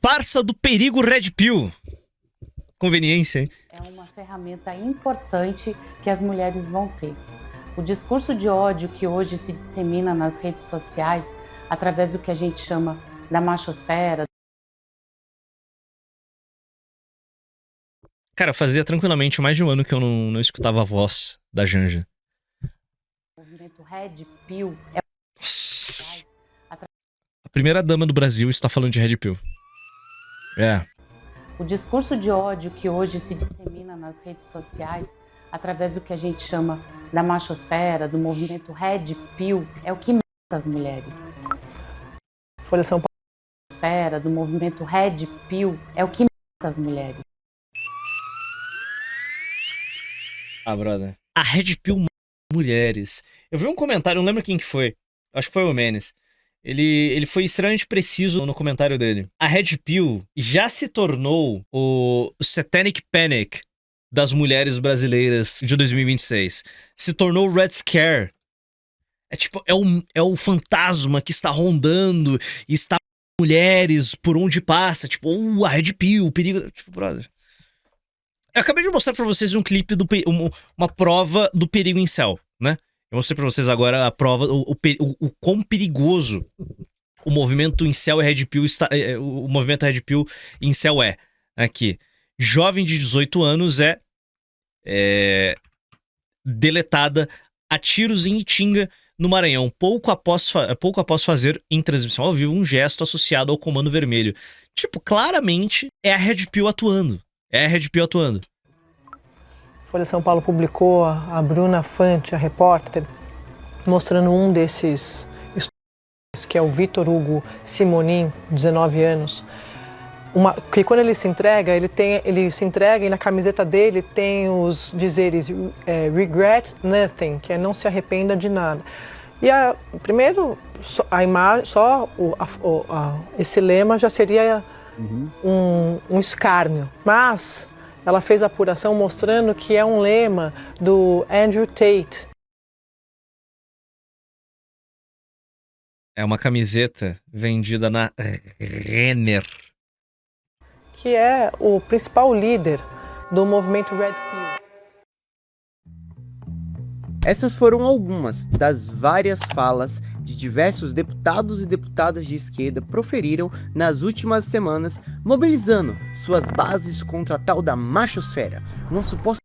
farsa do perigo Red Pill. Conveniência, hein? É uma ferramenta importante que as mulheres vão ter. O discurso de ódio que hoje se dissemina nas redes sociais, através do que a gente chama da machosfera. Cara, fazia tranquilamente mais de um ano que eu não escutava a voz da Janja. O movimento Red Pill é Nossa. A primeira dama do Brasil está falando de Red Pill. É. o discurso de ódio que hoje se dissemina nas redes sociais, através do que a gente chama da machosfera, do movimento Red Pill, é o que mata as mulheres. Folha São Paulo. Machosfera, do movimento Red Pill, é o que mata as mulheres. Ah, brother. A Red Pill mata mulheres. Eu vi um comentário, não lembro quem que foi. Acho que foi o Menes. Ele foi extremamente preciso no comentário dele. A Red Pill já se tornou o Satanic Panic das mulheres brasileiras de 2026. Se tornou o Red Scare. É tipo, é o fantasma que está rondando e está mulheres por onde passa. Tipo, a Red Pill, o perigo. Tipo, brother. Eu acabei de mostrar pra vocês um clipe uma prova do perigo incel, né? Eu mostrei pra vocês agora a prova, o quão perigoso o movimento incel e Red Pill o movimento Red Pill incel é. Aqui. Jovem de 18 anos é deletada a tiros em Itinga, no Maranhão, pouco após fazer em transmissão ao vivo um gesto associado ao Comando Vermelho. Tipo, claramente é a Red Pill atuando. É a Red Pill atuando. Folha São Paulo publicou a Bruna Fante, a repórter, mostrando um desses estudantes, que é o Vitor Hugo Simonin, 19 anos. Que quando ele se entrega, ele se entrega e na camiseta dele tem os dizeres regret nothing, que é não se arrependa de nada. E primeiro, a imagem, esse lema já seria um escárnio, mas ela fez a apuração mostrando que é um lema do Andrew Tate. É uma camiseta vendida na Renner, que é o principal líder do movimento Red Pill. Essas foram algumas das várias falas de diversos deputados e deputadas de esquerda proferiram nas últimas semanas, mobilizando suas bases contra a tal da machosfera, uma suposta...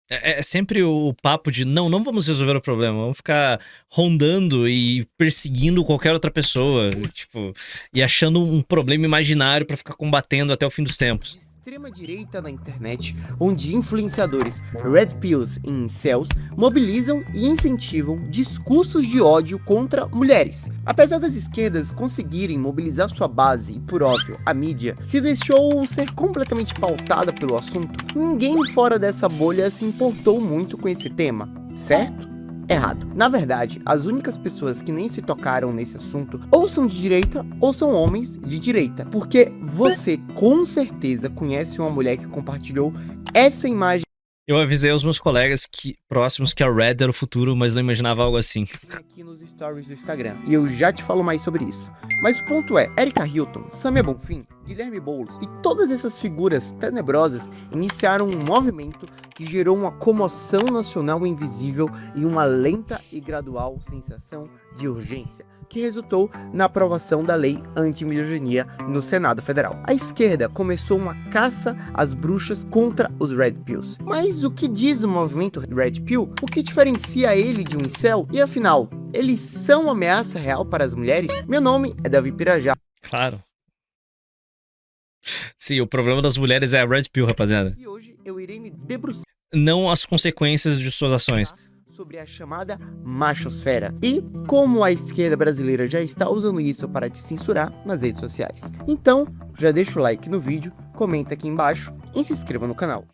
É sempre o papo de não vamos resolver o problema, vamos ficar rondando e perseguindo qualquer outra pessoa, tipo, e achando um problema imaginário pra ficar combatendo até o fim dos tempos. Extrema-direita na internet, onde influenciadores Red Pills e incels mobilizam e incentivam discursos de ódio contra mulheres. Apesar das esquerdas conseguirem mobilizar sua base e, por óbvio, a mídia se deixou ser completamente pautada pelo assunto, ninguém fora dessa bolha se importou muito com esse tema, certo? Errado. Na verdade, as únicas pessoas que nem se tocaram nesse assunto ou são de direita ou são homens de direita, porque você com certeza conhece uma mulher que compartilhou essa imagem. Eu avisei aos meus colegas próximos que a Red era o futuro, mas não imaginava algo assim. Aqui nos stories do Instagram, e eu já te falo mais sobre isso. Mas o ponto é, Erika Hilton, Samia Bonfim, Guilherme Boulos e todas essas figuras tenebrosas iniciaram um movimento que gerou uma comoção nacional invisível e uma lenta e gradual sensação de urgência, que resultou na aprovação da lei anti-misoginia no Senado Federal. A esquerda começou uma caça às bruxas contra os Red Pills. Mas o que diz o movimento Red Pill? O que diferencia ele de um incel? E afinal, eles são uma ameaça real para as mulheres? Meu nome é Davi Pirajá. Claro. Sim, o problema das mulheres é a Red Pill, rapaziada. E hoje eu irei me debruçar não as consequências de suas ações. Sobre a chamada machosfera e como a esquerda brasileira já está usando isso para te censurar nas redes sociais. Então, já deixa o like no vídeo, comenta aqui embaixo e se inscreva no canal.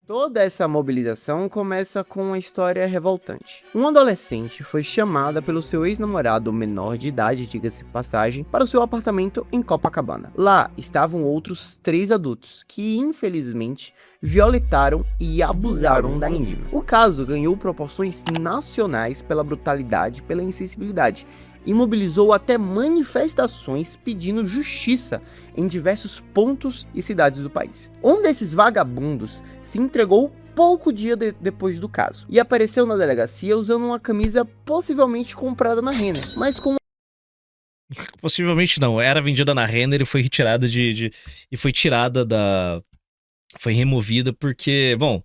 Toda essa mobilização começa com uma história revoltante. Um adolescente foi chamada pelo seu ex-namorado menor de idade, diga-se de passagem, para o seu apartamento em Copacabana. Lá estavam outros 3 adultos que, infelizmente, violentaram e abusaram da menina. O caso ganhou proporções nacionais pela brutalidade e pela insensibilidade. e mobilizou até manifestações pedindo justiça em diversos pontos e cidades do país. Um desses vagabundos se entregou pouco dia depois do caso e apareceu na delegacia usando uma camisa possivelmente comprada na Renner, mas com... Possivelmente não, era vendida na Renner e foi retirada e foi tirada da... Foi removida porque, bom...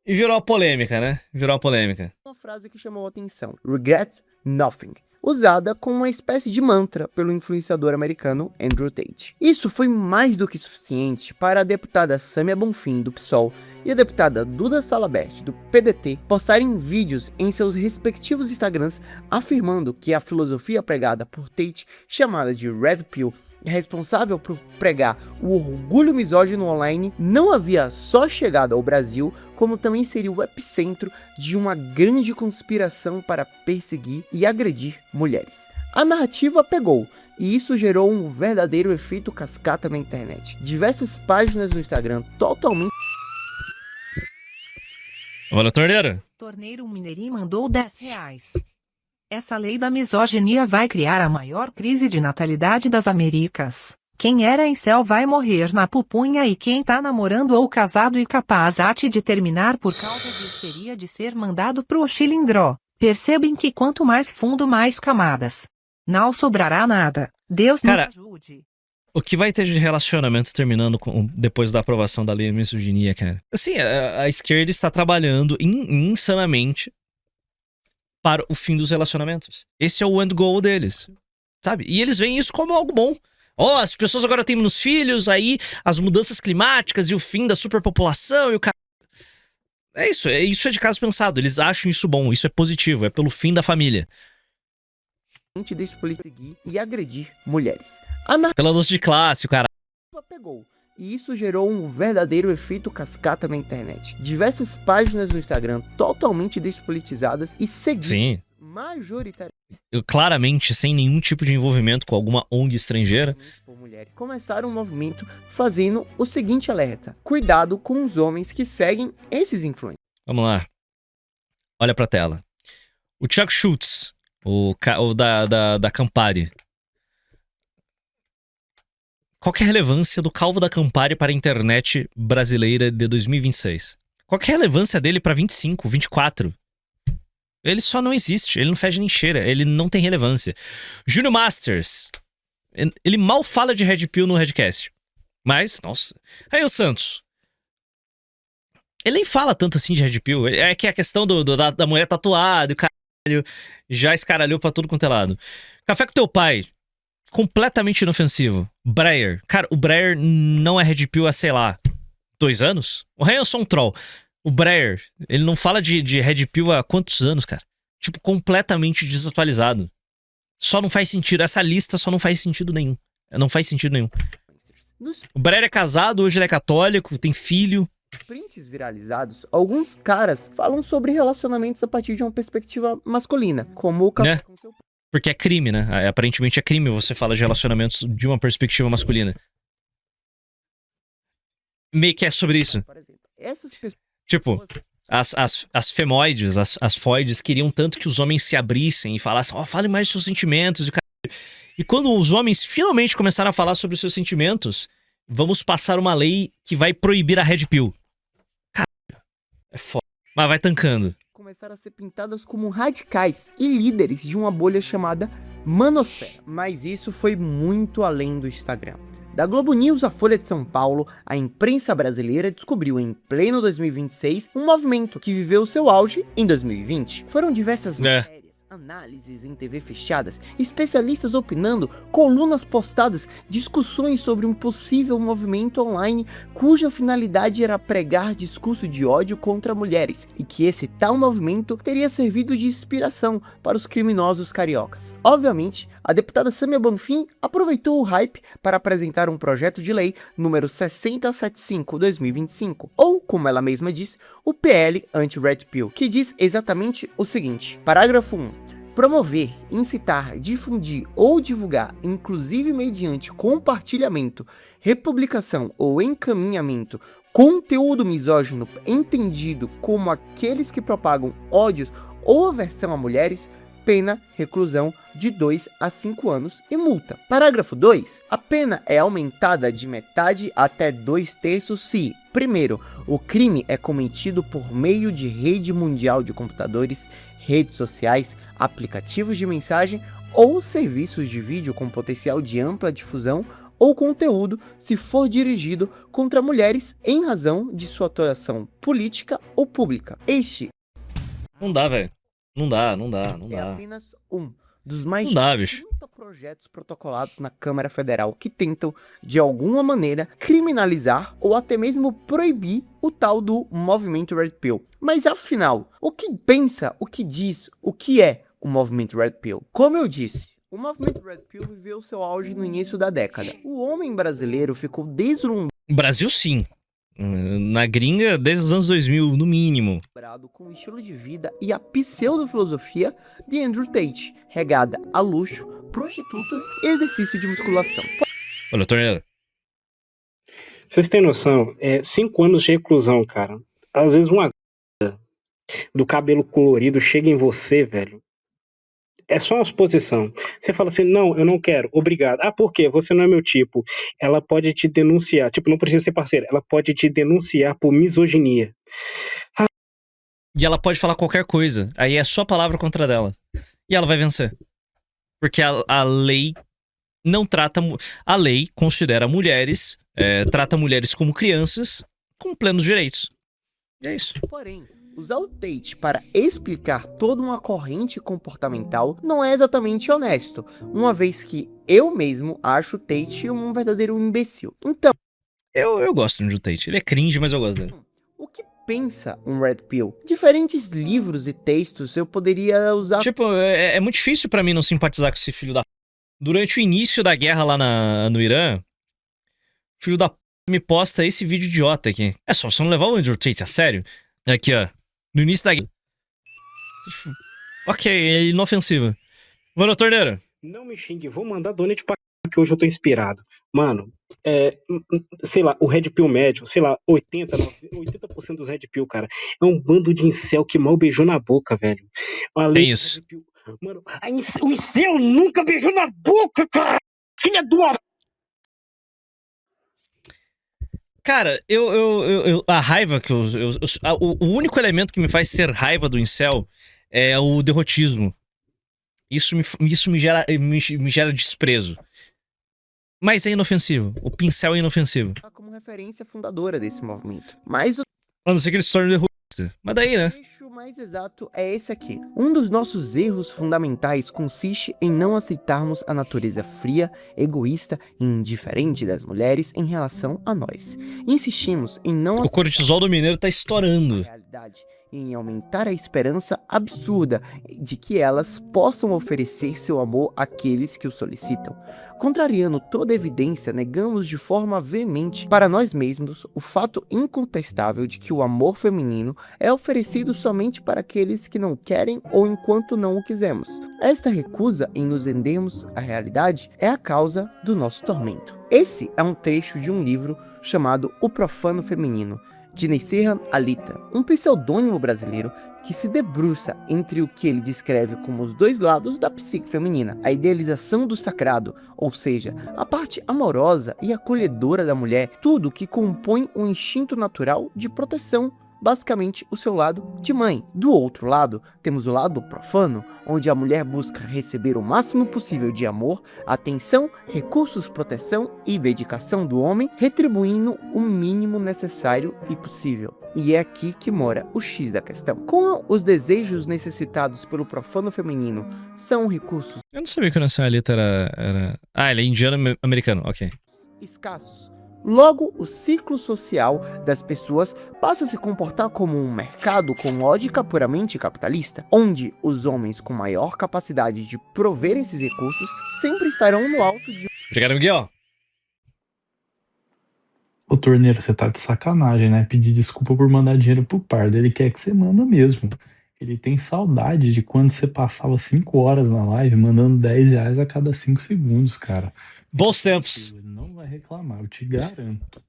E virou uma polêmica, né? Virou uma polêmica. Uma frase que chamou a atenção: "Regret nothing", usada como uma espécie de mantra pelo influenciador americano Andrew Tate. Isso foi mais do que suficiente para a deputada Samia Bonfim, do PSOL, e a deputada Duda Salabert, do PDT, postarem vídeos em seus respectivos Instagrams afirmando que a filosofia pregada por Tate, chamada de Red Pill, responsável por pregar o orgulho misógino online, não havia só chegado ao Brasil, como também seria o epicentro de uma grande conspiração para perseguir e agredir mulheres. A narrativa pegou, e isso gerou um verdadeiro efeito cascata na internet. Diversas páginas no Instagram totalmente... Olha, torneira. Torneiro Mineirinho mandou R$10. Essa lei da misoginia vai criar a maior crise de natalidade das Américas. Quem era incel vai morrer na pupunha e quem tá namorando ou casado e capaz de terminar por causa de histeria de ser mandado pro chilindró. Percebem que quanto mais fundo mais camadas. Não sobrará nada. Deus nos ajude. O que vai ter de relacionamento terminando depois da aprovação da lei da misoginia, cara? Assim, a esquerda está trabalhando insanamente para o fim dos relacionamentos. Esse é o end goal deles, sabe? E eles veem isso como algo bom. As pessoas agora têm menos filhos, aí as mudanças climáticas e o fim da superpopulação e o cara... Isso é de caso pensado. Eles acham isso bom, isso é positivo, é pelo fim da família. Despolitiguir e agredir mulheres. Pela luz de classe, o cara... Pegou. E isso gerou um verdadeiro efeito cascata na internet. Diversas páginas no Instagram totalmente despolitizadas e seguidas majoritariamente claramente sem nenhum tipo de envolvimento com alguma ONG estrangeira por mulheres, começaram um movimento fazendo o seguinte alerta: cuidado com os homens que seguem esses influencers. Vamos lá. Olha pra tela. O Chuck Schultz, o da Campari. Qual que é a relevância do Calvo da Campari para a internet brasileira de 2026? Qual que é a relevância dele para 25, 24? Ele só não existe, ele não fede nem cheira, ele não tem relevância. Júnior Masters, ele mal fala de Red Pill no Redcast. Mas, nossa. Aí o Santos. Ele nem fala tanto assim de Red Pill. É que a questão da mulher tatuada, o caralho, já escaralhou pra tudo quanto é lado. Café com teu pai. Completamente inofensivo. Breyer. Cara, o Breyer não é Red Pill há, sei lá, 2 anos? O Ryan é só um troll. O Breyer, ele não fala de Red Pill há quantos anos, cara? Tipo, completamente desatualizado. Só não faz sentido. Essa lista só não faz sentido nenhum. Não faz sentido nenhum. O Breyer é casado, hoje ele é católico, tem filho. Prints viralizados, alguns caras falam sobre relacionamentos a partir de uma perspectiva masculina, como o café com seu pai. Porque é crime, né? Aparentemente é crime você falar de relacionamentos de uma perspectiva masculina. Meio que é sobre isso. Por exemplo, essas pessoas... Tipo, as femoides, as foides queriam tanto que os homens se abrissem e falassem, fale mais dos seus sentimentos. E quando os homens finalmente começaram a falar sobre os seus sentimentos, vamos passar uma lei que vai proibir a Red Pill. Caralho, é foda. Mas vai tancando. Começaram a ser pintadas como radicais e líderes de uma bolha chamada manosfera. Mas isso foi muito além do Instagram. Da Globo News à Folha de São Paulo, a imprensa brasileira descobriu em pleno 2026 um movimento que viveu seu auge em 2020. Foram diversas matérias, análises em TV fechadas, especialistas opinando, colunas postadas, discussões sobre um possível movimento online cuja finalidade era pregar discurso de ódio contra mulheres e que esse tal movimento teria servido de inspiração para os criminosos cariocas. Obviamente, a deputada Samia Bonfim aproveitou o hype para apresentar um projeto de lei número 6075/2025, ou, como ela mesma diz, o PL Anti-Red Pill, que diz exatamente o seguinte: parágrafo 1. Promover, incitar, difundir ou divulgar, inclusive mediante compartilhamento, republicação ou encaminhamento, conteúdo misógino entendido como aqueles que propagam ódios ou aversão a mulheres, pena reclusão de 2 a 5 anos e multa. Parágrafo 2. A pena é aumentada de metade até 2/3 se, primeiro, o crime é cometido por meio de rede mundial de computadores, redes sociais, aplicativos de mensagem ou serviços de vídeo com potencial de ampla difusão ou conteúdo se for dirigido contra mulheres em razão de sua atuação política ou pública. Este Não dá, velho. Não dá. é apenas um dos mais Não de dá, bicho. 30 projetos protocolados na Câmara Federal que tentam, de alguma maneira, criminalizar ou até mesmo proibir o tal do movimento Red Pill. Mas afinal, o que pensa, o que diz, o que é o movimento Red Pill? Como eu disse, o movimento Red Pill viveu seu auge no início da década. O homem brasileiro ficou deslumbrado Brasil, sim. Na gringa, desde os anos 2000, no mínimo. com o estilo de vida e a pseudo-filosofia de Andrew Tate, regada a luxo, prostitutas e exercício de musculação. Olha, Torneira. Vocês têm noção? 5 anos de reclusão, cara. Às vezes uma do cabelo colorido chega em você, velho. É só uma suposição. Você fala assim, não, eu não quero, obrigado. Ah, por quê? Você não é meu tipo. Ela pode te denunciar. Tipo, não precisa ser parceira. Ela pode te denunciar por misoginia. E ela pode falar qualquer coisa. Aí é só palavra contra dela. E ela vai vencer. Porque a lei não trata... A lei considera mulheres... trata mulheres como crianças com plenos direitos. E é isso. Porém, usar o Tate para explicar toda uma corrente comportamental não é exatamente honesto, uma vez que eu mesmo acho o Tate um verdadeiro imbecil. Então, Eu gosto do Tate. Ele é cringe, mas eu gosto dele. o que pensa um Red Pill? Diferentes livros e textos eu poderia usar... Tipo, é muito difícil pra mim não simpatizar com esse filho da... Durante o início da guerra lá no Irã, o filho da me posta esse vídeo idiota aqui. É só você não levar o Andrew Tate a sério. Aqui, ó. No início da guerra. Ok, é inofensiva. Mano, Torneira. Não me xingue, vou mandar donate pra que hoje eu tô inspirado. Mano, sei lá, o Red Pill médio, sei lá, 80% dos Red Pill, cara, é um bando de incel que mal beijou na boca, velho. Tem isso. Pill, mano, o incel nunca beijou na boca, cara! Filha do... Cara, a raiva que o único elemento que me faz ser raiva do incel é o derrotismo. Isso me gera desprezo. Mas é inofensivo. O pincel é inofensivo. como referência fundadora desse movimento. Mas o A não ser que ele se torne derrotista. Mas daí, né? trecho mais exato é esse aqui. Um dos nossos erros fundamentais consiste em não aceitarmos a natureza fria, egoísta e indiferente das mulheres em relação a nós. Insistimos em não O cortisol do mineiro tá estourando. realidade e em aumentar a esperança absurda de que elas possam oferecer seu amor àqueles que o solicitam. Contrariando toda evidência, negamos de forma veemente para nós mesmos o fato incontestável de que o amor feminino é oferecido somente para aqueles que não querem ou enquanto não o quisermos. Esta recusa em nos rendermos à realidade é a causa do nosso tormento. Esse é um trecho de um livro chamado O Profano Feminino, de Nessehan Alita, um pseudônimo brasileiro que se debruça entre o que ele descreve como os dois lados da psique feminina, a idealização do sagrado, ou seja, a parte amorosa e acolhedora da mulher, tudo que compõe um instinto natural de proteção, basicamente o seu lado de mãe. Do outro lado, temos o lado profano, onde a mulher busca receber o máximo possível de amor, atenção, recursos, proteção e dedicação do homem, retribuindo o mínimo necessário e possível. E é aqui que mora o X da questão. Como os desejos necessitados pelo profano feminino são recursos Eu não sabia que o nacionalista era... Ah, ele é indiano-americano, ok. escassos, logo o ciclo social das pessoas passa a se comportar como um mercado com lógica puramente capitalista, onde os homens com maior capacidade de prover esses recursos sempre estarão no alto de Obrigado, Miguel. Ô, Torneiro, você tá de sacanagem, né? Pedir desculpa por mandar dinheiro pro pardo. Ele quer que você manda mesmo. Ele tem saudade de quando você passava 5 horas na live mandando R$10 a cada 5 segundos, cara. Bons tempos. Ele não vai reclamar, eu te garanto.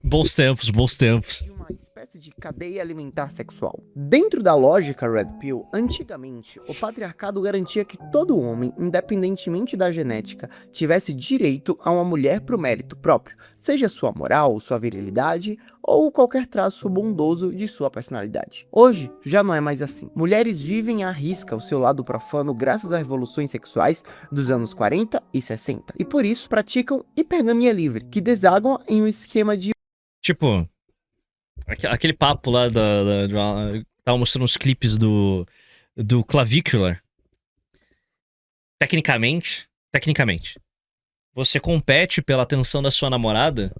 Bons tempos, bons tempos. De uma espécie de cadeia alimentar sexual. Dentro da lógica Red Pill, antigamente, o patriarcado garantia que todo homem, independentemente da genética, tivesse direito a uma mulher por mérito próprio, seja sua moral, sua virilidade ou qualquer traço bondoso de sua personalidade. Hoje, já não é mais assim. Mulheres vivem à risca o seu lado profano graças às revoluções sexuais dos anos 40 e 60, e por isso praticam hipergamia livre, que desagam em um esquema de Tipo, aquele papo lá tava mostrando os clipes do Clavicular. Tecnicamente, você compete pela atenção da sua namorada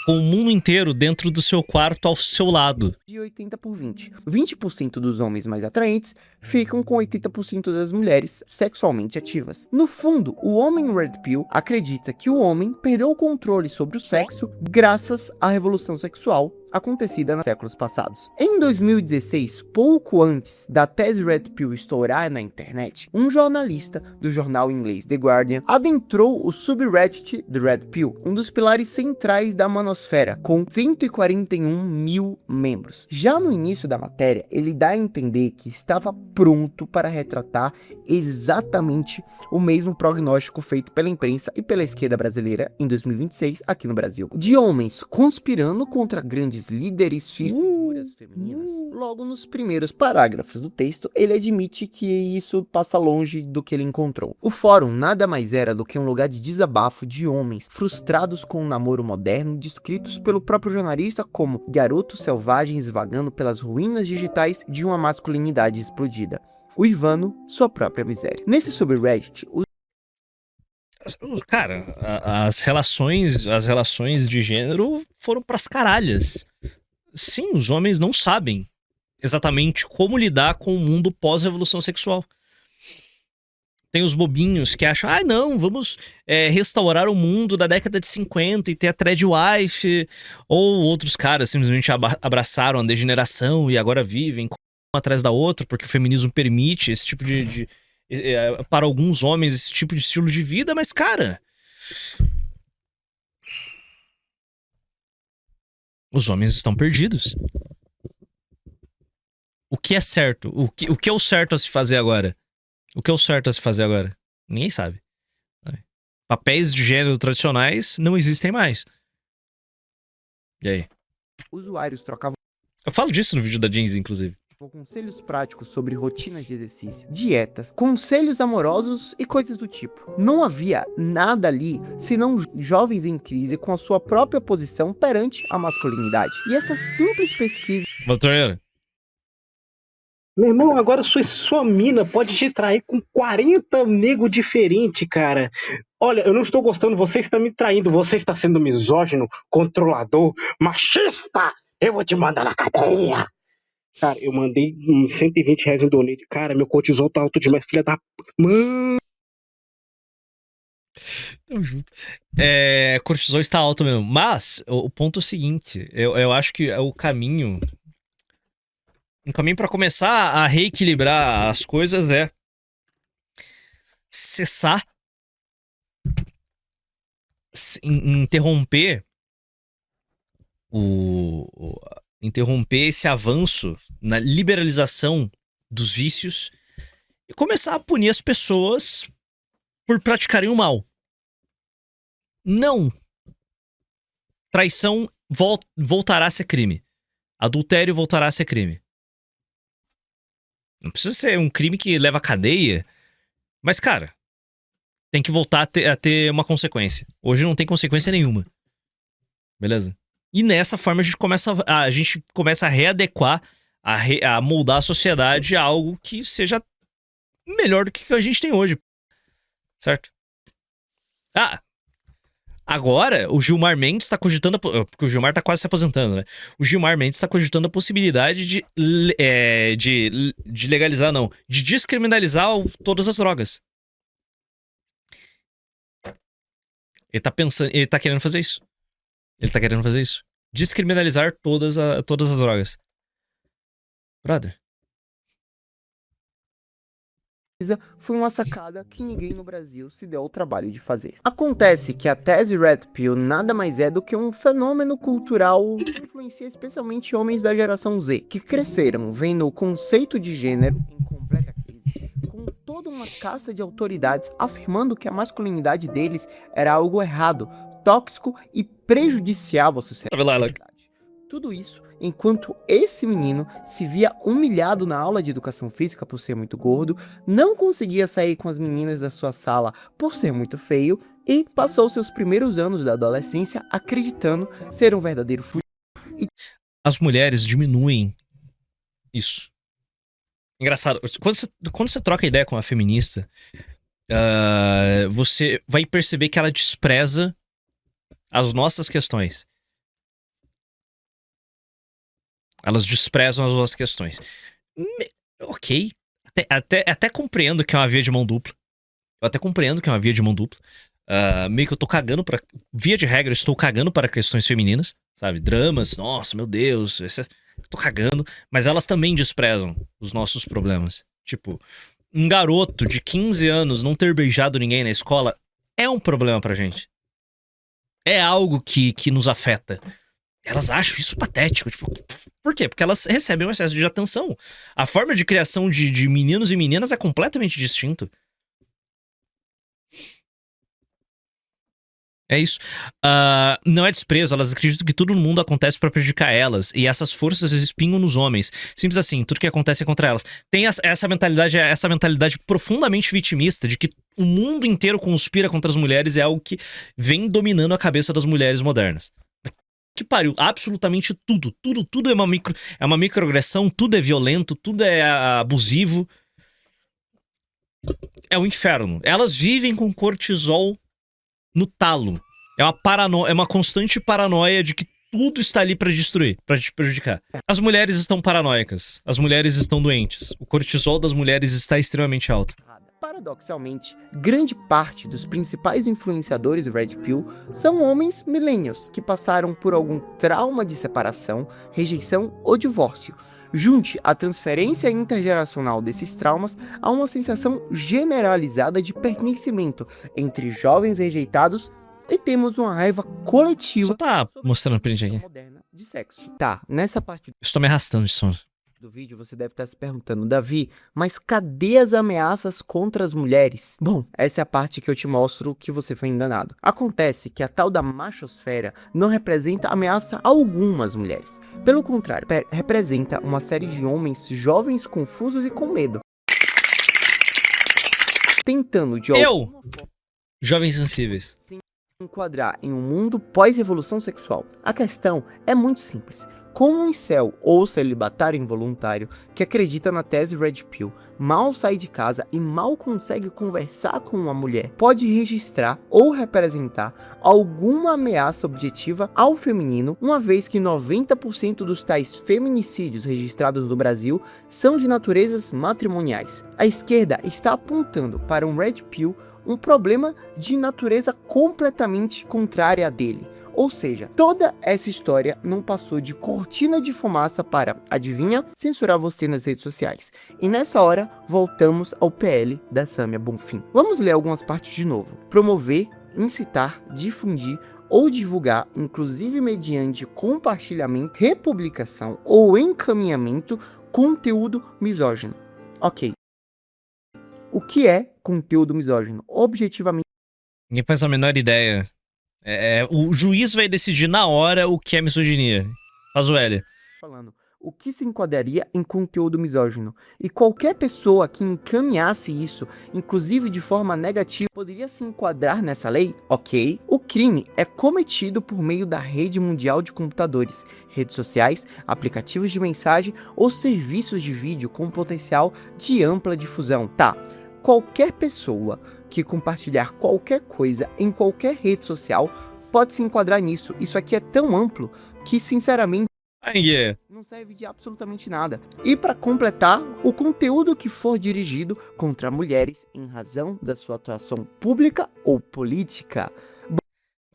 com o mundo inteiro dentro do seu quarto ao seu lado. de 80 por 20. 20% dos homens mais atraentes ficam com 80% das mulheres sexualmente ativas. No fundo, o homem Red Pill acredita que o homem perdeu o controle sobre o sexo graças à revolução sexual acontecida nos séculos passados. Em 2016, pouco antes da tese Red Pill estourar na internet, um jornalista do jornal inglês The Guardian adentrou o subreddit do Red Pill, um dos pilares centrais da manosfera, com 141 mil membros. Já no início da matéria, ele dá a entender que estava pronto para retratar exatamente o mesmo prognóstico feito pela imprensa e pela esquerda brasileira em 2026 aqui no Brasil, de homens conspirando contra grandes líderes e figuras femininas. Logo nos primeiros parágrafos do texto, ele admite que isso passa longe do que ele encontrou. O fórum nada mais era do que um lugar de desabafo de homens frustrados com o namoro moderno, descritos pelo próprio jornalista como garotos selvagens vagando pelas ruínas digitais de uma masculinidade explodida, uivando sua própria miséria. Nesse subreddit, Cara, as relações de gênero foram pras caralhas. Sim, os homens não sabem exatamente como lidar com o mundo pós-revolução sexual. Tem os bobinhos que acham, não, vamos restaurar o mundo da década de 50 e ter a Threadwife. Ou outros caras simplesmente abraçaram a degeneração e agora vivem uma atrás da outra, porque o feminismo permite esse tipo para alguns homens, esse tipo de estilo de vida, mas, cara, os homens estão perdidos. O que é certo? O que é o certo a se fazer agora? O que é o certo a se fazer agora? Ninguém sabe. Papéis de gênero tradicionais não existem mais. E aí? usuários trocavam Eu falo disso no vídeo da Jeans, inclusive. conselhos práticos sobre rotinas de exercício, dietas, conselhos amorosos e coisas do tipo. Não havia nada ali senão jovens em crise com a sua própria posição perante a masculinidade. E essa simples pesquisa Doutor, Meu irmão, agora sua mina pode te trair com 40 nego diferente, cara. Olha, eu não estou gostando, você está me traindo, você está sendo misógino, controlador, machista. Eu vou te mandar na cadeia. Cara, eu mandei uns R$120 em donate. Cara, meu cortisol tá alto demais, filha da... Mano... tamo junto. Cortisol está alto mesmo. Mas, o ponto é o seguinte. Eu acho que o caminho... Um caminho pra começar a reequilibrar as coisas é... cessar... interromper... interromper esse avanço na liberalização dos vícios e começar a punir as pessoas por praticarem o mal. Não. Traição voltará a ser crime. Adultério voltará a ser crime. Não precisa ser um crime que leva à cadeia, mas, cara, tem que voltar a ter uma consequência. Hoje não tem consequência nenhuma. Beleza? E nessa forma a gente começa a readequar, a moldar a sociedade a algo que seja melhor do que a gente tem hoje. Certo? Agora o Gilmar Mendes tá cogitando... Porque o Gilmar tá quase se aposentando, né? O Gilmar Mendes tá cogitando a possibilidade de legalizar, não. De descriminalizar todas as drogas. Ele tá querendo fazer isso. Descriminalizar todas as drogas. Brother. foi uma sacada que ninguém no Brasil se deu ao trabalho de fazer. Acontece que a tese Red Pill nada mais é do que um fenômeno cultural que influencia especialmente homens da geração Z, que cresceram vendo o conceito de gênero em completa crise, com toda uma casta de autoridades afirmando que a masculinidade deles era algo errado, tóxico e prejudicial à sociedade. Tudo isso enquanto esse menino se via humilhado na aula de educação física por ser muito gordo, não conseguia sair com as meninas da sua sala por ser muito feio e passou seus primeiros anos da adolescência acreditando ser um verdadeiro As mulheres diminuem isso. Engraçado, quando você troca ideia com uma feminista, você vai perceber que ela despreza as nossas questões. Elas desprezam as nossas questões. Ok. Até compreendo que é uma via de mão dupla. Eu até compreendo que é uma via de mão dupla. Meio que eu tô cagando pra... Via de regra, eu estou cagando para questões femininas. Sabe? Dramas. Nossa, meu Deus. Tô cagando. Mas elas também desprezam os nossos problemas. Tipo, um garoto de 15 anos não ter beijado ninguém na escola é um problema pra gente. É algo que nos afeta. Elas acham isso patético. Tipo, por quê? Porque elas recebem um excesso de atenção. A forma de criação de meninos e meninas é completamente distinto. É isso. Não é desprezo, elas acreditam que tudo no mundo acontece pra prejudicar elas. E essas forças espingam nos homens. Simples assim, tudo que acontece é contra elas. Tem essa mentalidade profundamente vitimista de que o mundo inteiro conspira contra as mulheres, é algo que vem dominando a cabeça das mulheres modernas. Que pariu, absolutamente tudo é uma microagressão, tudo é violento, tudo é abusivo. É o inferno. Elas vivem com cortisol no talo. É uma constante paranoia de que tudo está ali pra destruir, pra te prejudicar. As mulheres estão paranoicas, as mulheres estão doentes. O cortisol das mulheres está extremamente alto. Paradoxalmente, grande parte dos principais influenciadores do Red Pill são homens millennials que passaram por algum trauma de separação, rejeição ou divórcio. Junte a transferência intergeracional desses traumas a uma sensação generalizada de pertencimento entre jovens rejeitados e temos uma raiva coletiva. Você tá mostrando print aqui? Moderna de sexo. Tá, nessa parte Estou me arrastando de sono. do vídeo você deve estar se perguntando, Davi, mas cadê as ameaças contra as mulheres? Bom, essa é a parte que eu te mostro que você foi enganado. Acontece que a tal da machosfera não representa ameaça a algumas mulheres. Pelo contrário, representa uma série de homens jovens, confusos e com medo. Tentando de Jovens sensíveis. se enquadrar em um mundo pós-revolução sexual. A questão é muito simples. Como um incel ou celibatário involuntário que acredita na tese Red Pill, mal sai de casa e mal consegue conversar com uma mulher, pode registrar ou representar alguma ameaça objetiva ao feminino, uma vez que 90% dos tais feminicídios registrados no Brasil são de naturezas matrimoniais. A esquerda está apontando para um Red Pill um problema de natureza completamente contrária a dele. Ou seja, toda essa história não passou de cortina de fumaça para, adivinha, censurar você nas redes sociais. E nessa hora, voltamos ao PL da Sâmia Bonfim. Vamos ler algumas partes de novo. Promover, incitar, difundir ou divulgar, inclusive mediante compartilhamento, republicação ou encaminhamento, conteúdo misógino. Ok. O que é conteúdo misógino? Objetivamente. Ninguém faz a menor ideia. O juiz vai decidir na hora o que é misoginia. Faz o L. Falando, o que se enquadraria em conteúdo misógino? E qualquer pessoa que encaminhasse isso, inclusive de forma negativa, poderia se enquadrar nessa lei? Ok. O crime é cometido por meio da rede mundial de computadores, redes sociais, aplicativos de mensagem ou serviços de vídeo com potencial de ampla difusão. Tá. Qualquer pessoa que compartilhar qualquer coisa em qualquer rede social pode se enquadrar nisso. Isso aqui é tão amplo que, sinceramente, não serve de absolutamente nada. E para completar, o conteúdo que for dirigido contra mulheres em razão da sua atuação pública ou política.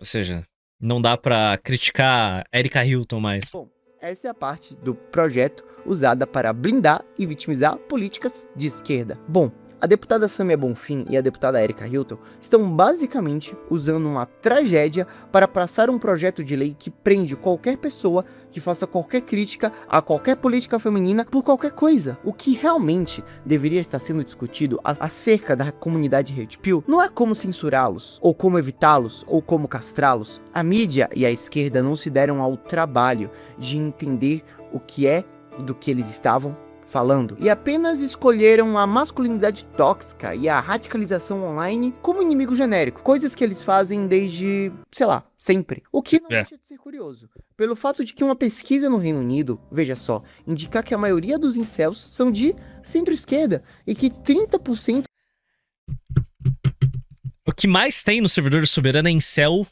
Ou seja, não dá pra criticar Erika Hilton mais. Bom, essa é a parte do projeto usada para blindar e vitimizar políticas de esquerda. Bom, A deputada Samia Bonfim e a deputada Erika Hilton estão basicamente usando uma tragédia para passar um projeto de lei que prende qualquer pessoa que faça qualquer crítica a qualquer política feminina por qualquer coisa. O que realmente deveria estar sendo discutido acerca da comunidade Red Pill não é como censurá-los, ou como evitá-los, ou como castrá-los. A mídia e a esquerda não se deram ao trabalho de entender o que é do que eles estavam falando, e apenas escolheram a masculinidade tóxica e a radicalização online como inimigo genérico, coisas que eles fazem desde, sei lá, sempre. O que não deixa de ser curioso, pelo fato de que uma pesquisa no Reino Unido, veja só, indicar que a maioria dos incels são de centro-esquerda e que 30%... O que mais tem no servidor do Soberano é incel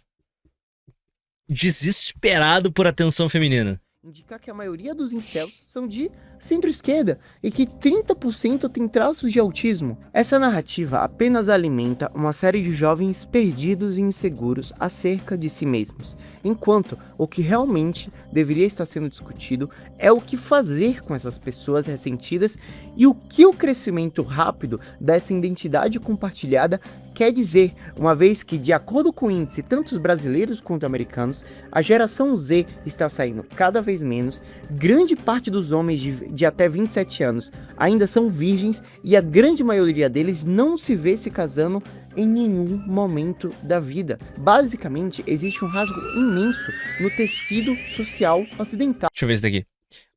desesperado por atenção feminina. Indicar que a maioria dos incels são de centro-esquerda e que 30% tem traços de autismo. Essa narrativa apenas alimenta uma série de jovens perdidos e inseguros acerca de si mesmos, enquanto o que realmente deveria estar sendo discutido é o que fazer com essas pessoas ressentidas e o que o crescimento rápido dessa identidade compartilhada quer dizer, uma vez que, de acordo com o índice, tanto brasileiros quanto americanos, a geração Z está saindo cada vez menos, grande parte dos homens de até 27 anos ainda são virgens e a grande maioria deles não se vê se casando em nenhum momento da vida. Basicamente, existe um rasgo imenso no tecido social ocidental. Deixa eu ver isso daqui.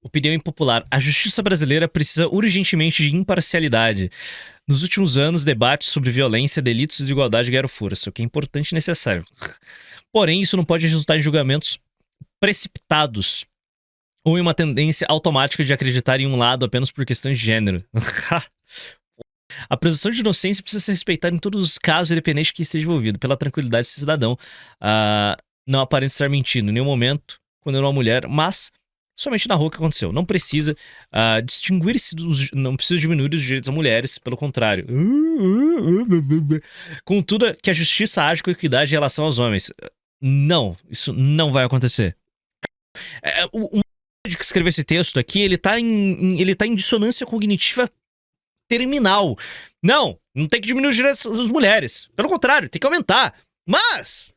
Opinião impopular. A justiça brasileira precisa urgentemente de imparcialidade. Nos últimos anos, debates sobre violência, delitos e desigualdade ganharam força, o que é importante e necessário. Porém, isso não pode resultar em julgamentos precipitados ou em uma tendência automática de acreditar em um lado apenas por questões de gênero. A presunção de inocência precisa ser respeitada em todos os casos, independente de quem esteja envolvido, pela tranquilidade desse cidadão. Não aparenta estar mentindo em nenhum momento quando uma mulher, mas somente narrou o que aconteceu. Não precisa não precisa diminuir os direitos das mulheres, pelo contrário. Contudo, que a justiça age com equidade em relação aos homens. Não, isso não vai acontecer. O que escreveu esse texto aqui, ele tá em dissonância cognitiva terminal. Não tem que diminuir os direitos das mulheres. Pelo contrário, tem que aumentar. Mas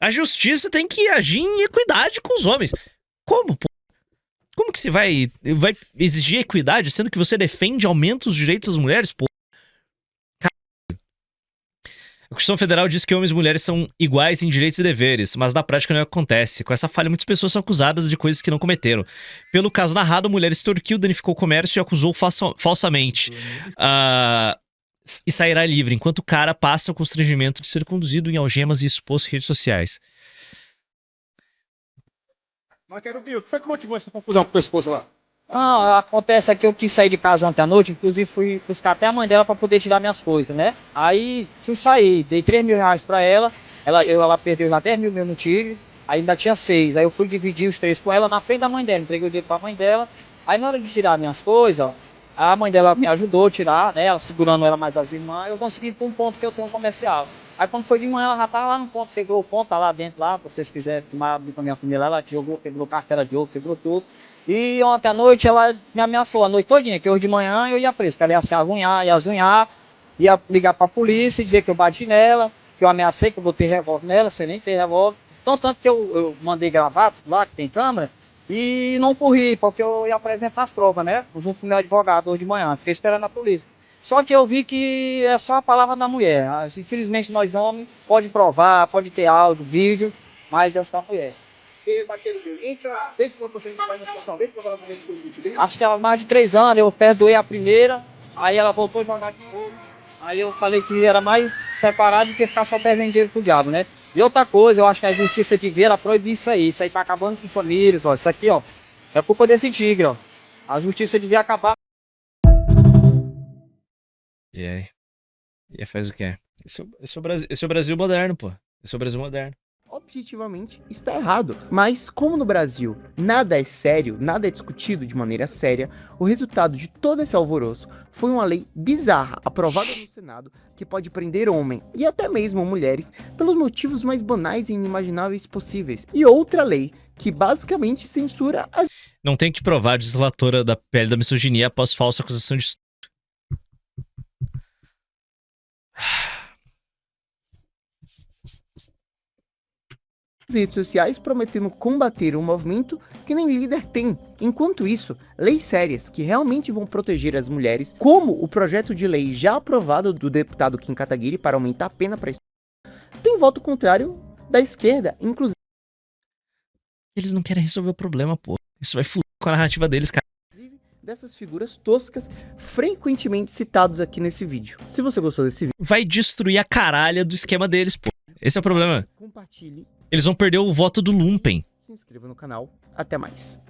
a justiça tem que agir em equidade com os homens. Como, pô? Como que você vai exigir equidade sendo que você defende aumento dos direitos das mulheres, pô? A Constituição Federal diz que homens e mulheres são iguais em direitos e deveres, mas na prática não acontece. Com essa falha, muitas pessoas são acusadas de coisas que não cometeram. Pelo caso narrado, a mulher extorquiu, danificou o comércio e acusou falsamente. E sairá livre, enquanto o cara passa o constrangimento de ser conduzido em algemas e exposto em redes sociais. Mas quero ver, o que foi que motivou essa confusão com o esposo lá? Acontece que eu quis sair de casa ontem à noite, inclusive fui buscar até a mãe dela para poder tirar minhas coisas, né? Aí fui sair, dei 3 mil reais para ela, ela perdeu já 10 mil no tigre, aí ainda tinha 6, aí eu fui dividir os 3 com ela na frente da mãe dela, entreguei o dinheiro para a mãe dela, aí na hora de tirar minhas coisas, ó, a mãe dela me ajudou a tirar, né? Ela segurando ela mais as irmãs, eu consegui ir para um ponto que eu tenho um comercial. Aí quando foi de manhã, ela já tava lá no ponto, pegou o ponto, tá lá dentro, lá, se vocês quiserem tomar com a minha família, ela jogou, pegou carteira de ouro, quebrou tudo. E ontem à noite ela me ameaçou a noite todinha, que hoje de manhã eu ia preso, que ela ia se avunhar, ia ligar pra polícia e dizer que eu bati nela, que eu ameacei, que eu botei revólver nela, sem nem ter revólver. Então, tanto que eu mandei gravar lá, que tem câmera, e não corri, porque eu ia apresentar as provas, né, junto com o meu advogado hoje de manhã, fiquei esperando a polícia. Só que eu vi que é só a palavra da mulher. Infelizmente nós homens, pode provar, pode ter áudio, vídeo, mas é só a mulher. Acho que há mais de 3 anos, eu perdoei a primeira, aí ela voltou a jogar de novo. Aí eu falei que era mais separado do que ficar só perdendo dinheiro pro diabo, né? E outra coisa, eu acho que a justiça devia proibir isso aí tá acabando com famílias, ó. Isso aqui, ó, é culpa desse tigre, ó. A justiça devia acabar. E aí? E aí faz o quê? Esse é o Brasil moderno, pô. Esse é o Brasil moderno. Objetivamente está errado, mas como no Brasil nada é sério, nada é discutido de maneira séria, o resultado de todo esse alvoroço foi uma lei bizarra aprovada no Senado que pode prender homem e até mesmo mulheres pelos motivos mais banais e inimagináveis possíveis, e outra lei que basicamente censura as... Não tem que provar a desrelatora da pele da misoginia após falsa acusação de redes sociais prometendo combater um movimento que nem líder tem. Enquanto isso, leis sérias que realmente vão proteger as mulheres, como o projeto de lei já aprovado do deputado Kim Kataguiri para aumentar a pena para tem voto contrário da esquerda, inclusive. Eles não querem resolver o problema, pô. Isso vai fuder com a narrativa deles, cara. Dessas figuras toscas frequentemente citados aqui nesse vídeo. Se você gostou desse vídeo, Vai destruir a caralha do esquema deles, pô. Esse é o problema. compartilhe, Eles vão perder o voto do Lumpen. se inscreva no canal. Até mais.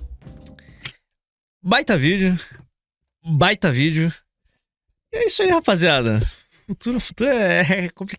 Baita vídeo. Baita vídeo. E é isso aí, rapaziada. Futuro é complicado.